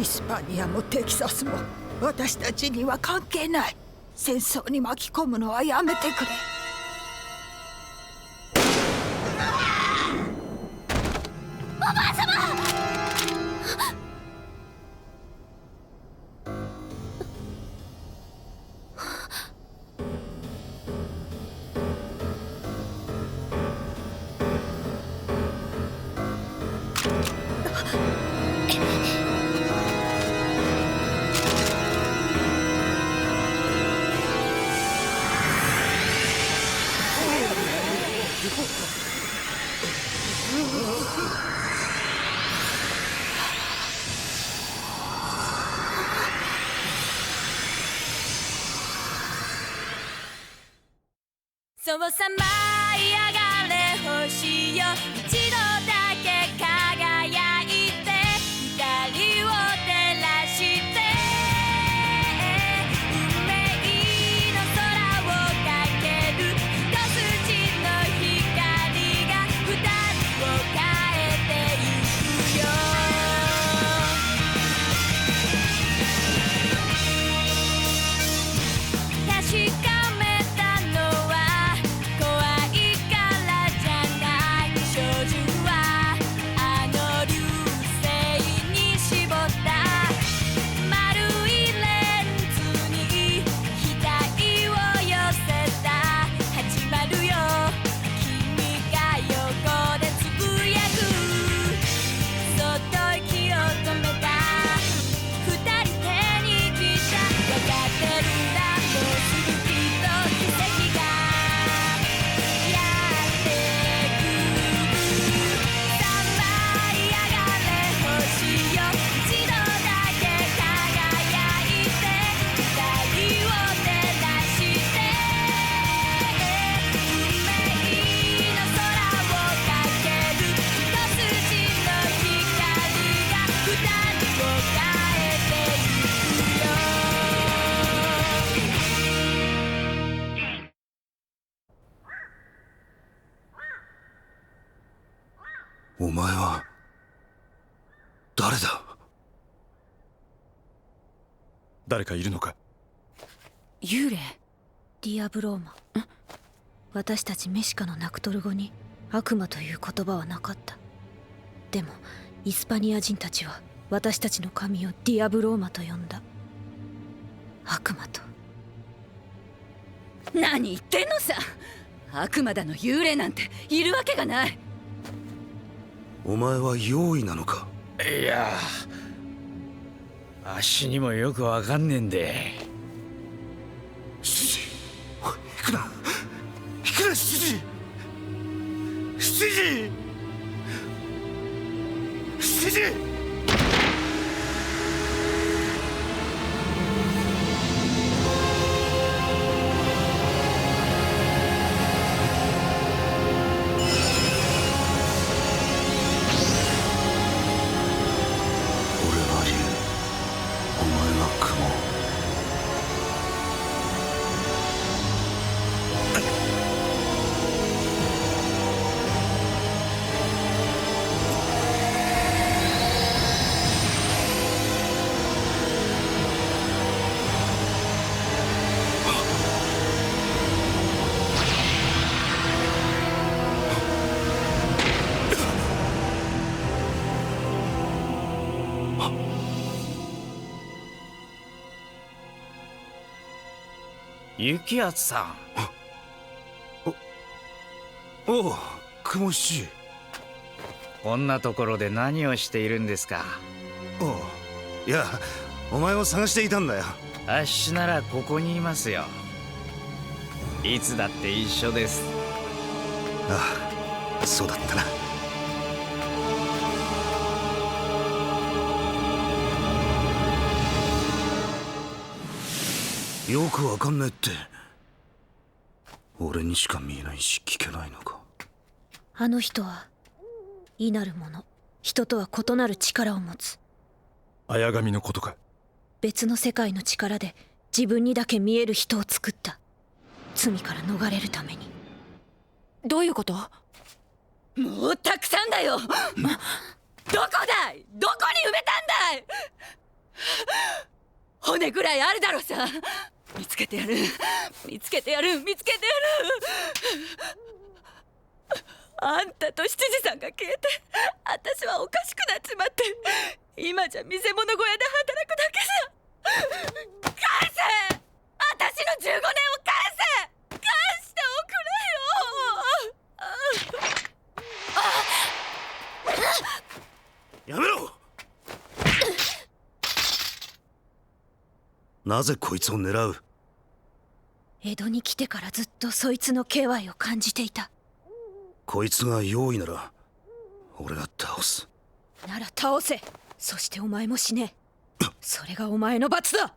スパニアもテキサスも私たちには関係ない。戦争に巻き込むのはやめてくれ。おばあ様！そうさ舞い上がれ星よ、一度だけ輝いて光を照らして、運命の空をかける一筋の光が二人を変えてゆくよ。確かお前は誰だ？誰かいるのか？幽霊？ディアブローマ。私たちメシカのナクトル語に悪魔という言葉はなかった。でもイスパニア人たちは私たちの神をディアブローマと呼んだ。悪魔と。何言ってんのさ。悪魔だの幽霊なんているわけがない。お前は用意なのか？いや、あっしにもよくわかんねえんで。七時、おい、行くな、行くな、七時、七時、七時。雪圧さん。おう、雲七。こんなところで何をしているんですか？おう、いや、お前を探していたんだよ。あっしならここにいますよ。いつだって一緒です。ああ、そうだったな。よくわかんないって。俺にしか見えないし聞けないのか。あの人は異なるもの、人とは異なる力を持つ。綾神のことか？別の世界の力で自分にだけ見える人を作った。罪から逃れるために。どういうこと？もうたくさんだよ。どこだい？どこに埋めたんだい？骨ぐらいあるだろさ。見つけてやる、見つけてやる、見つけてやる。あんたと執事さんが消えて、私はおかしくなっちまって、今じゃ見せ物小屋で働くだけさ。返せ、私の15年を返せ、返しておくれよ。やめろ。なぜこいつを狙う？江戸に来てからずっとそいつの気配を感じていた。こいつが用意なら俺が倒す。なら倒せ。そしてお前も死ね。それがお前の罰だ。あ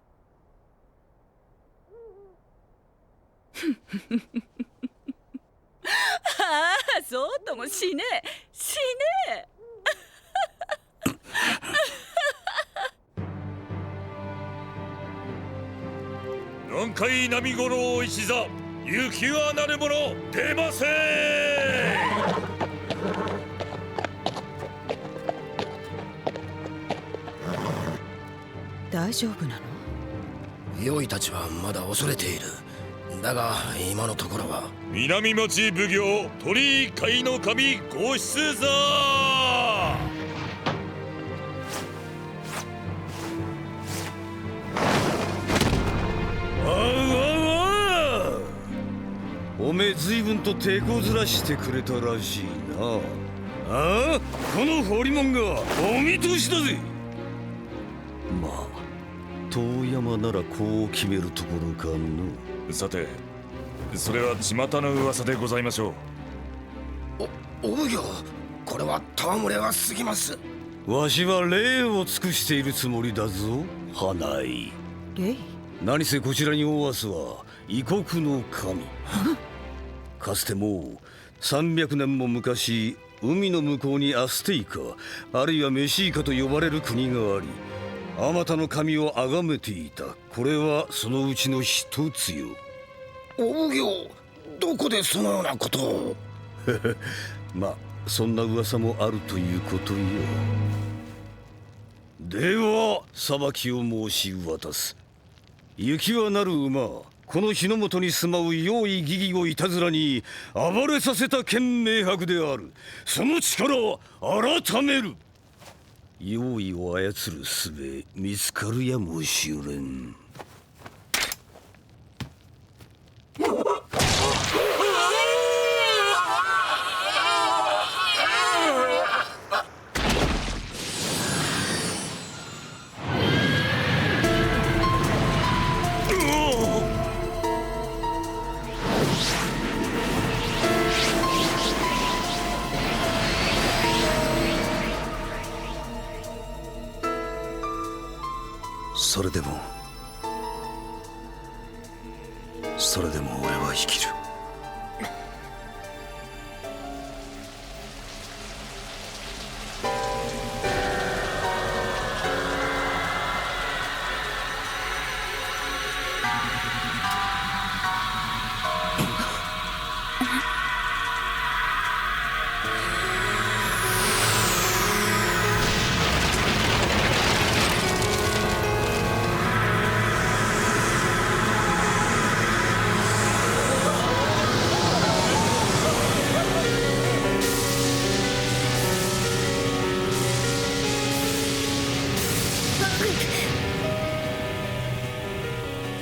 あ、そうともしねえ、しねえ。南海波五郎一座、雪はなる者出ませ。大丈夫なの？妖異たちはまだ恐れている。だが今のところは。南町奉行鳥居海の神ご出座。おめえ随分と手こずらしてくれたらしいな。ああ、この彫り物がお見通しだぜ。まあ遠山ならこう決めるところかの。さて、それは巷の噂でございましょお奉行、これは戯れは過ぎます。わしは礼を尽くしているつもりだぞ、花井。レイ？何せこちらにおわすは異国の神。かつてもう300年も昔、海の向こうにアステイカ、あるいはメシーカと呼ばれる国があり、あまたの神を崇めていた。これはそのうちの一つよ。お奉行、どこでそのようなことを？まあそんな噂もあるということよ。では裁きを申し渡す。雪はなる馬、この日の本に住まう用意疑義をいたずらに暴れさせた剣明白である。その力を改める。用意を操る術見つかるやもしれん。それでも俺は生きる。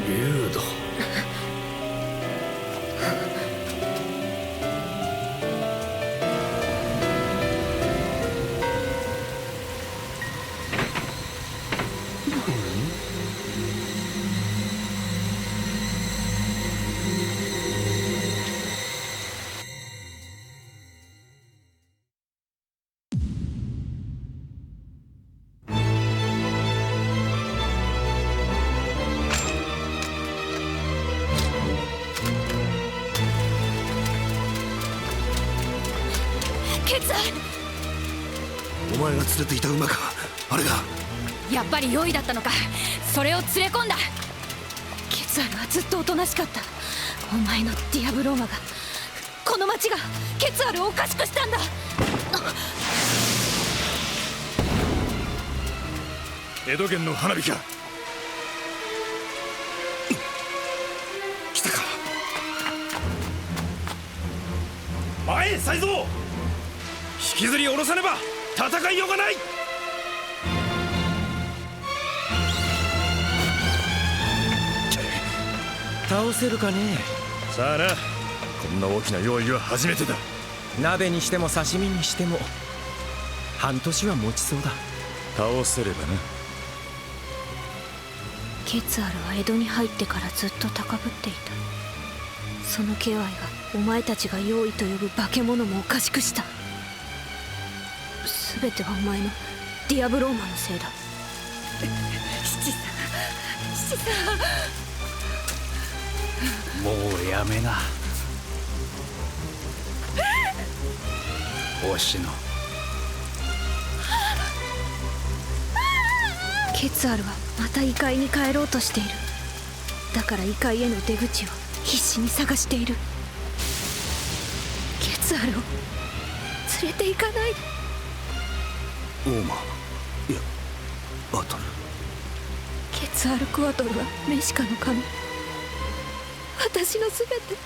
竜だ。お前が連れていた馬か、あれが。やっぱり用意だったのか。それを連れ込んだ。ケツァルはずっとおとなしかった。お前のディアブローマが、この町がケツァルをおかしくしたんだ。江戸源の花火か。来たか。前へ才三、引きずり下ろさねば戦いようがない。倒せるかね。さあな、こんな大きな用意は初めてだ。鍋にしても刺身にしても半年は持ちそうだ。倒せればな。ケツアルは江戸に入ってからずっと高ぶっていた。その気配がお前たちが用意と呼ぶ化け物もおかしくした。全てはお前のディアブローマのせいだ。七さん、もうやめな。おしの。ケツアルはまた異界に帰ろうとしている。だから異界への出口を必死に探している。ケツアルを連れて行かないで。オーマ、いやバトル。ケツアルクワトルはメシカの神、私の全て。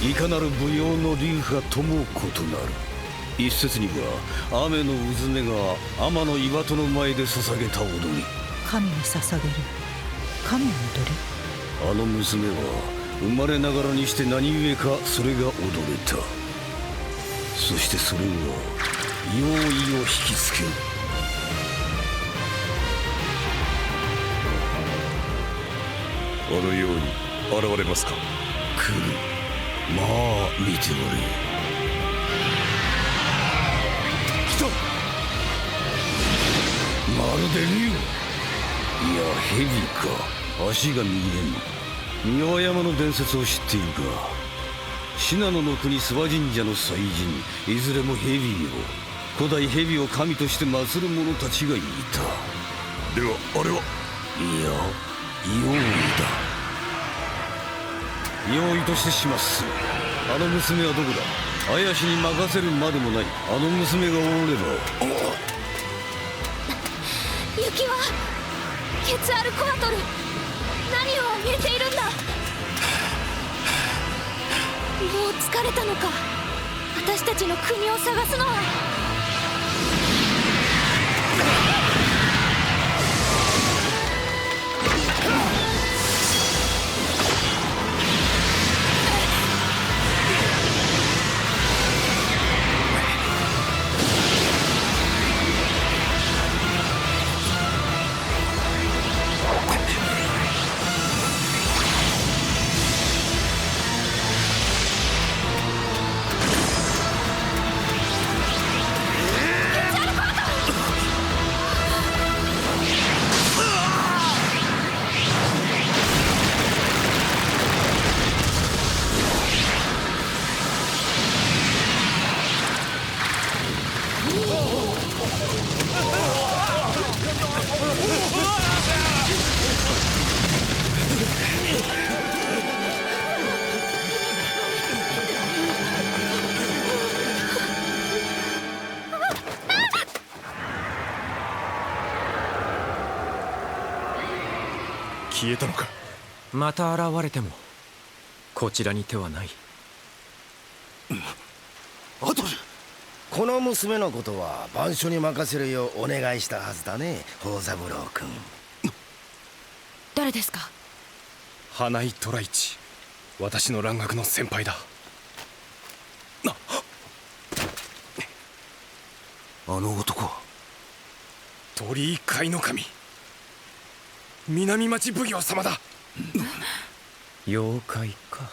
いかなる舞踊の流派とも異なる。一説には雨の渦音が天の岩戸の前で捧げた踊り。神に捧げる神の踊り。あの娘は生まれながらにして何故かそれが踊れた。そしてそれは用意を引きつける。あのように現れますか。来る。まあ見ておれ。来た。まるで竜。いや蛇か。足が見えん。三輪山の伝説を知っているか。信濃の国諏訪神社の祭神、いずれも蛇を、古代蛇を神として祀る者たちがいた。ではあれは。いや用意だ。用意としてします。あの娘はどこだ。怪しに任せるまでもない。あの娘がおれば。雪はケツアルクワトル、何を見えているんだ。もう疲れたのか、私たちの国を探すのは。消えたのか。また現れてもこちらに手はない。アトル。この娘のことは番所に任せるようお願いしたはずだね、宝三郎君。誰ですか。花井虎一、私の蘭学の先輩だ。あの男は鳥居海の神、南町奉行様だ。妖怪か。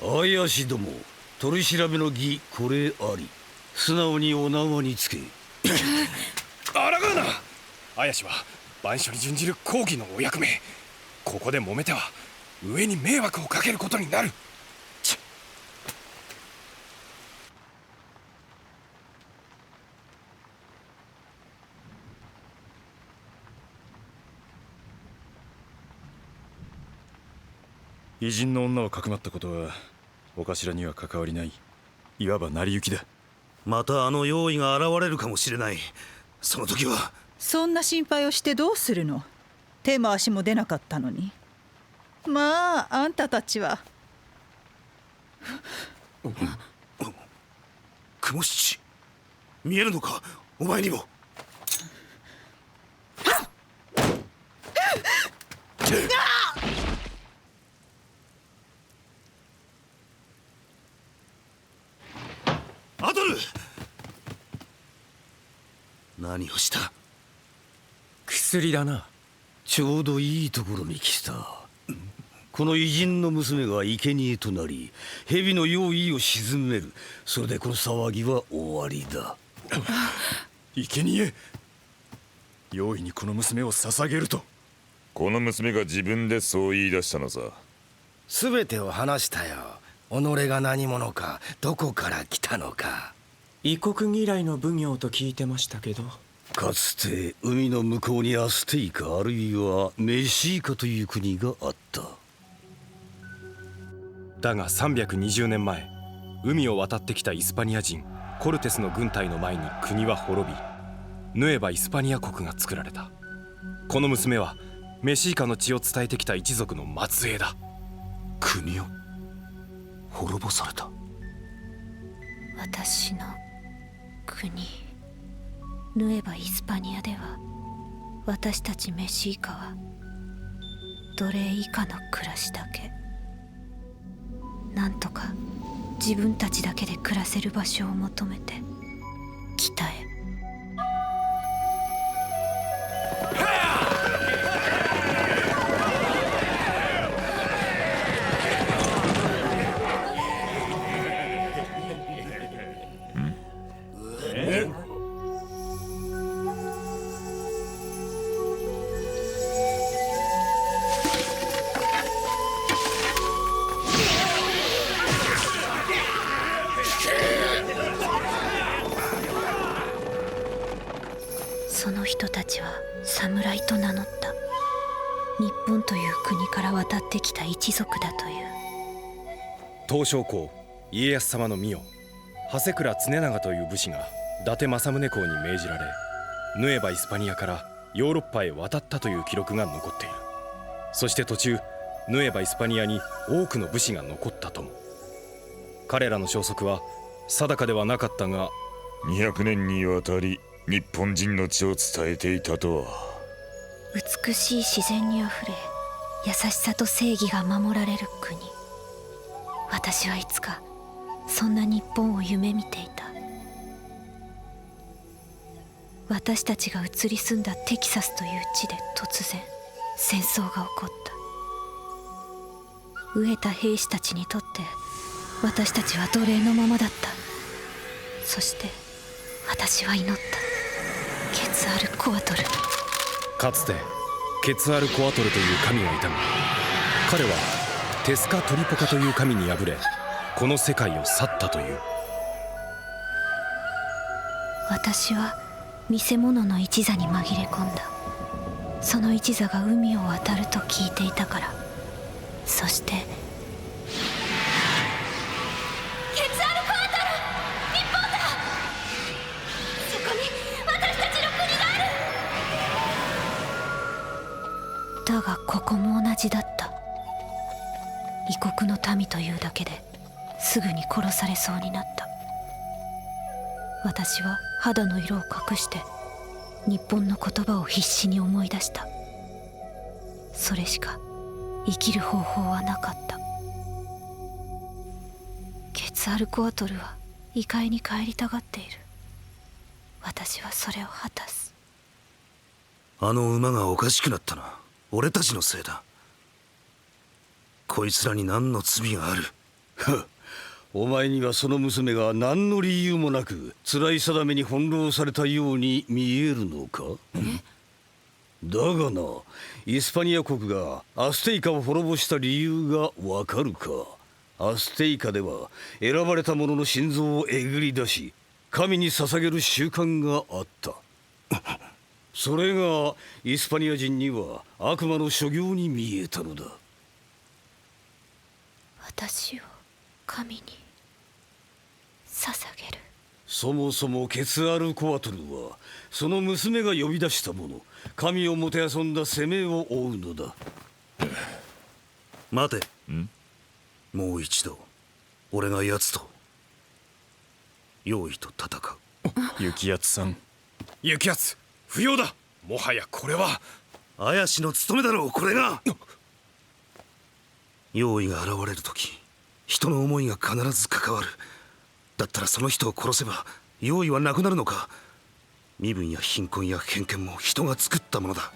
怪しども、取り調べの儀これあり。素直にお縄につけ。あらがうな。怪しは番所に準じる公儀のお役目。ここで揉めては上に迷惑をかけることになる。偉人の女をかくまったことはお頭には関わりない。いわば成り行きだ。またあの用意が現れるかもしれない。その時は。そんな心配をしてどうするの。手も足も出なかったのに。まああんたたちは。雲七、見えるのか、お前にも。アドル、何をした？薬だな。ちょうどいいところに来た。この偉人の娘が生贄となり、蛇の用意を鎮める。それでこの騒ぎは終わりだ。生贄？用意にこの娘を捧げると？この娘が自分でそう言い出したのさ。全てを話したよ。己が何者か、どこから来たのか。異国嫌いの奉行と聞いてましたけど。かつて海の向こうにアステイカ、あるいはメシーカという国があった。だが320年前、海を渡ってきたイスパニア人コルテスの軍隊の前に国は滅び、ヌエバ・イスパニア国が作られた。この娘はメシーカの血を伝えてきた一族の末裔だ。国を滅ぼされた。私の国ヌエバ・イスパニアでは、私たちメシーカは奴隷以下の暮らしだけ。なんとか自分たちだけで暮らせる場所を求めて北へ。その人たちは侍と名乗った。日本という国から渡ってきた一族だという。東照公家康様の御代長谷倉常長という武士が伊達政宗公に命じられ、ヌエバ・イスパニアからヨーロッパへ渡ったという記録が残っている。そして途中ヌエバ・イスパニアに多くの武士が残ったとも。彼らの消息は定かではなかったが、200年にわたり日本人の血を伝えていたとは。美しい自然にあふれ、優しさと正義が守られる国。私はいつかそんな日本を夢見ていた。私たちが移り住んだテキサスという地で突然戦争が起こった。飢えた兵士たちにとって私たちは奴隷のままだった。そして私は祈った。ケツアルコアトル。かつてケツアルコアトルという神がいたが、彼はテスカトリポカという神に敗れ、この世界を去ったという。私は見せ物の一座に紛れ込んだ。その一座が海を渡ると聞いていたから。そしてケツアルコアトル、日本だ。そこに私たちの国がある。だがここも同じだった。異国の民というだけですぐに殺されそうになった。私は肌の色を隠して日本の言葉を必死に思い出した。それしか生きる方法はなかった。ケツアルコアトルは異界に帰りたがっている。私はそれを果たす。あの馬がおかしくなったな。俺たちのせいだ。こいつらに何の罪がある？お前にはその娘が何の理由もなく辛い定めに翻弄されたように見えるのか？だがな、イスパニア国がアステイカを滅ぼした理由がわかるか？アステイカでは選ばれた者の心臓をえぐり出し神に捧げる習慣があった。それがイスパニア人には悪魔の所業に見えたのだ。私を神に捧げる。そもそもケツアルコアトルはその娘が呼び出したもの、神をもてあそんだ責めを負うのだ。待て。もう一度俺が奴と用意と戦う。雪圧さん、雪圧不要だ。もはやこれは怪しの務めだろう。これが用意が現れる時、人の思いが必ず関わる。だったらその人を殺せば用意はなくなるのか。身分や貧困や偏見も人が作ったものだ。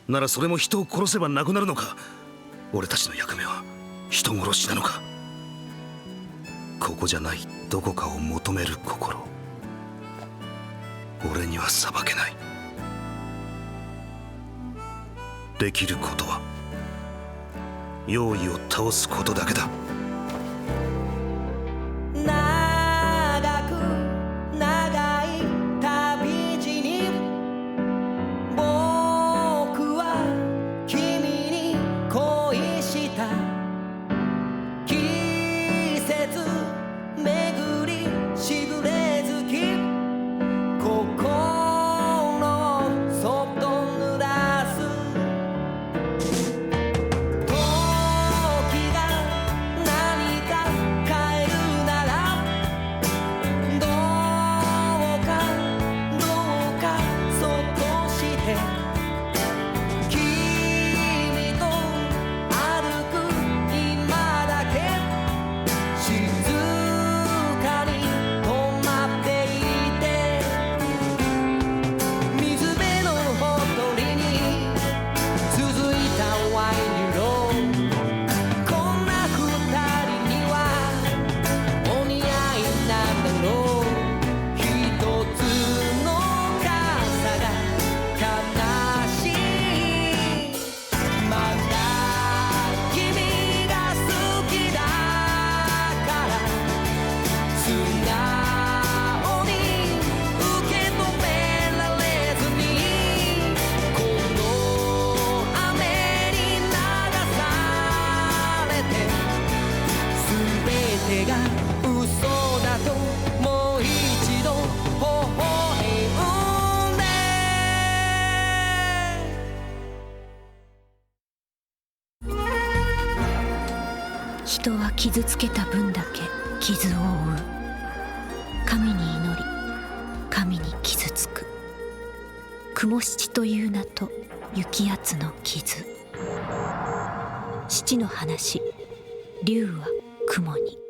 ならそれも人を殺せばなくなるのか。俺たちの役目は人殺しなのか。ここじゃないどこかを求める心、俺には裁けない。できることは用意を倒すことだけだ。人は傷つけた分だけ傷を負う。神に祈り神に傷つく。雲七という名と雪圧の傷。七の話、竜は雲に。